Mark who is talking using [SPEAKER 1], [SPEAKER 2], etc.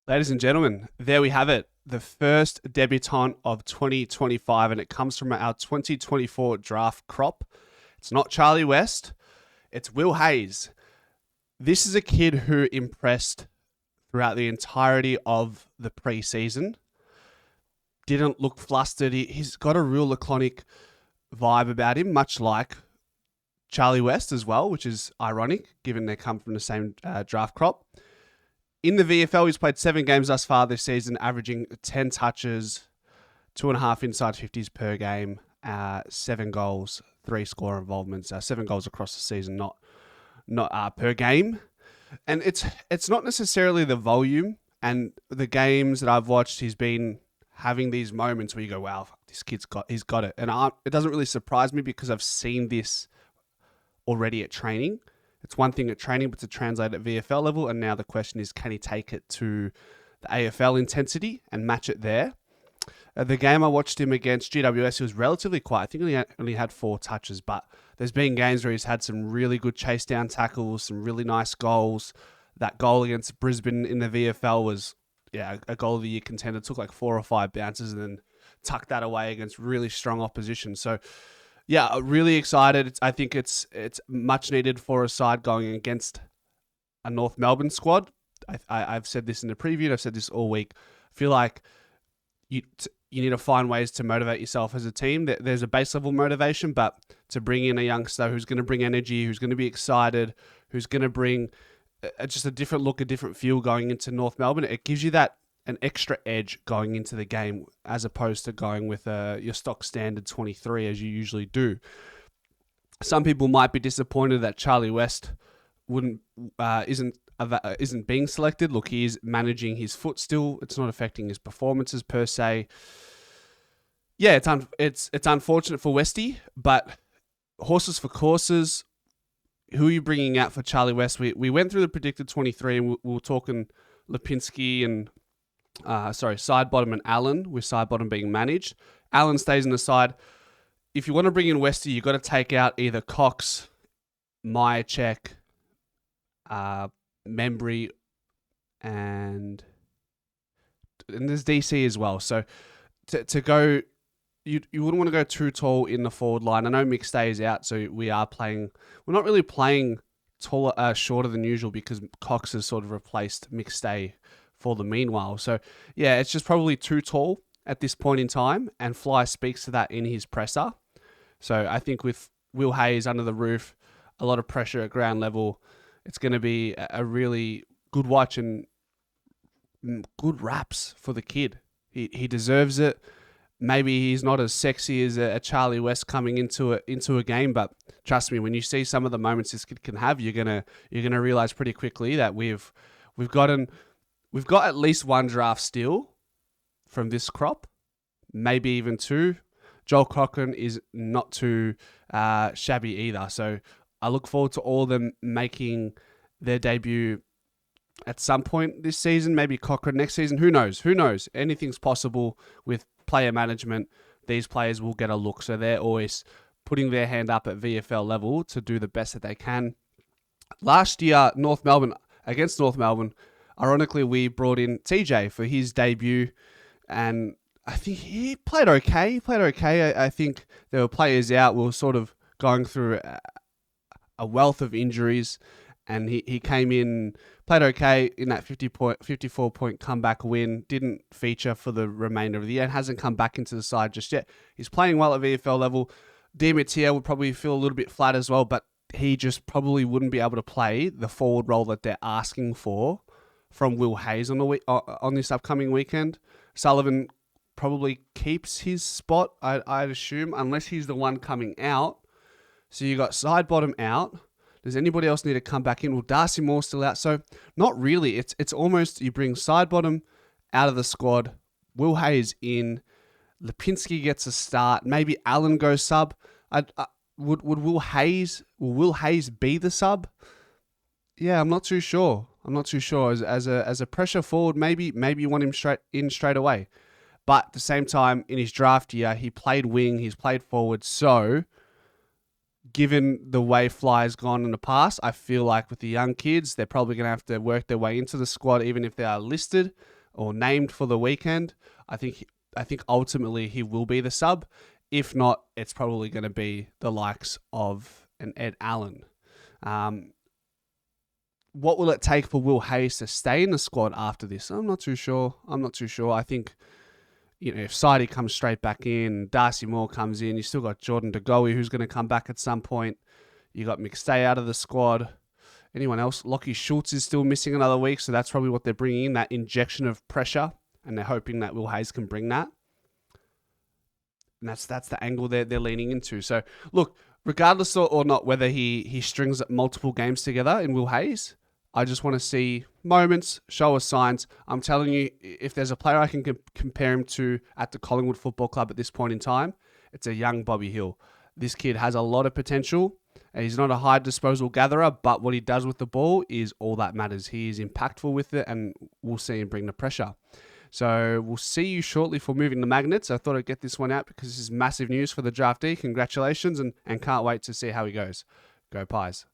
[SPEAKER 1] Ladies and gentlemen, there we have it. The first debutant of 2025, and it comes from our 2024 draft crop. It's not Charlie West, it's Will Hayes. This is a kid who impressed throughout the entirety of the preseason. Didn't look flustered. He's got a real laconic vibe about him, much like Charlie West as well, which is ironic given they come from the same draft crop. In the VFL, he's played 7 games thus far this season, averaging 10 touches, 2.5 inside 50s per game, 7 goals, 3 score involvements, 7 goals across the season, not per game. And it's not necessarily the volume, and the games that I've watched, he's been having these moments where you go, wow, he's got it. And it doesn't really surprise me because I've seen this already at training. It's one thing at training, but to translate at VFL level. And now the question is, can he take it to the AFL intensity and match it there? The game I watched him against GWS, he was relatively quiet. I think he only had 4 touches, but there's been games where he's had some really good chase down tackles, some really nice goals. That goal against Brisbane in the VFL was, a goal of the year contender. It took like 4 or 5 bounces and then tucked that away against really strong opposition. So, yeah, really excited. I think it's much needed for a side going against a North Melbourne squad. I've said this in the preview. I've said this all week. I feel like you need to find ways to motivate yourself as a team. There's a base level motivation, but to bring in a youngster who's going to bring energy, who's going to be excited, who's going to bring just a different look, a different feel going into North Melbourne, it gives you an extra edge going into the game as opposed to going with your stock standard 23 as you usually do. Some people might be disappointed that Charlie West isn't being selected. Look, he is managing his foot still. It's not affecting his performances per se. Yeah, it's unfortunate for Westy, but horses for courses. Who are you bringing out for Charlie West? We went through the predicted 23 and we were talking Lipinski and Sidebottom and Allen, with Sidebottom being managed. Allen stays in the side. If you want to bring in Westy, you've got to take out either Cox, Myercheck, Membry, and there's DC as well. So to go, you wouldn't want to go too tall in the forward line. I know McStay is out, so we're not really playing taller, shorter than usual because Cox has sort of replaced McStay for the meanwhile. So, yeah, it's just probably too tall at this point in time, and Fly speaks to that in his presser. So I think with Will Hayes under the roof, a lot of pressure at ground level, it's going to be a really good watch and good raps for the kid. He deserves it. Maybe he's not as sexy as a Charlie West coming into a game, but trust me, when you see some of the moments this kid can have, you're gonna realize pretty quickly that we've got at least 1 draft steal from this crop, maybe even 2. Joel Cochran is not too shabby either, so I look forward to all of them making their debut at some point this season. Maybe Cochran next season. Who knows? Anything's possible with player management. These players will get a look, so they're always putting their hand up at VFL level to do the best that they can. Last year, against North Melbourne, ironically, we brought in TJ for his debut, and I think he played okay. I think there were players out. We were sort of going through a wealth of injuries, and he came in, played okay in that 54-point comeback win. Didn't feature for the remainder of the year and hasn't come back into the side just yet. He's playing well at VFL level. Diamatia would probably feel a little bit flat as well, but he just probably wouldn't be able to play the forward role that they're asking for from Will Hayes on this upcoming weekend. Sullivan probably keeps his spot, I'd assume, unless he's the one coming out. So you got Sidebottom out. Does anybody else need to come back in? Well, Darcy Moore's still out. So not really. It's almost you bring Sidebottom out of the squad, Will Hayes in, Lipinski gets a start, maybe Allen goes sub. Would Will Hayes be the sub? Yeah, I'm not too sure. As a pressure forward, maybe you want him straight away. But at the same time, in his draft year, he played wing, he's played forward. So, given the way Fly's gone in the past, I feel like with the young kids, they're probably going to have to work their way into the squad, even if they are listed. or named for the weekend. I think ultimately he will be the sub. If not, it's probably going to be the likes of an Ed Allen. What will it take for Will Hayes to stay in the squad after this? I'm not too sure. I think, if Sidey comes straight back in, Darcy Moore comes in, you still got Jordan De Goey who's going to come back at some point. You got McStay out of the squad. Anyone else? Lockie Schultz is still missing another week, so that's probably what they're bringing in, that injection of pressure, and they're hoping that Will Hayes can bring that. And that's the angle they're leaning into. So, look, regardless or not whether he strings multiple games together in Will Hayes, I just want to see moments, show us signs. I'm telling you, if there's a player I can compare him to at the Collingwood Football Club at this point in time, it's a young Bobby Hill. This kid has a lot of potential. He's not a high disposal gatherer, but what he does with the ball is all that matters. He is impactful with it, and we'll see him bring the pressure. So we'll see you shortly for Moving the Magnets. I thought I'd get this one out because this is massive news for the draftee. Congratulations, and can't wait to see how he goes. Go Pies.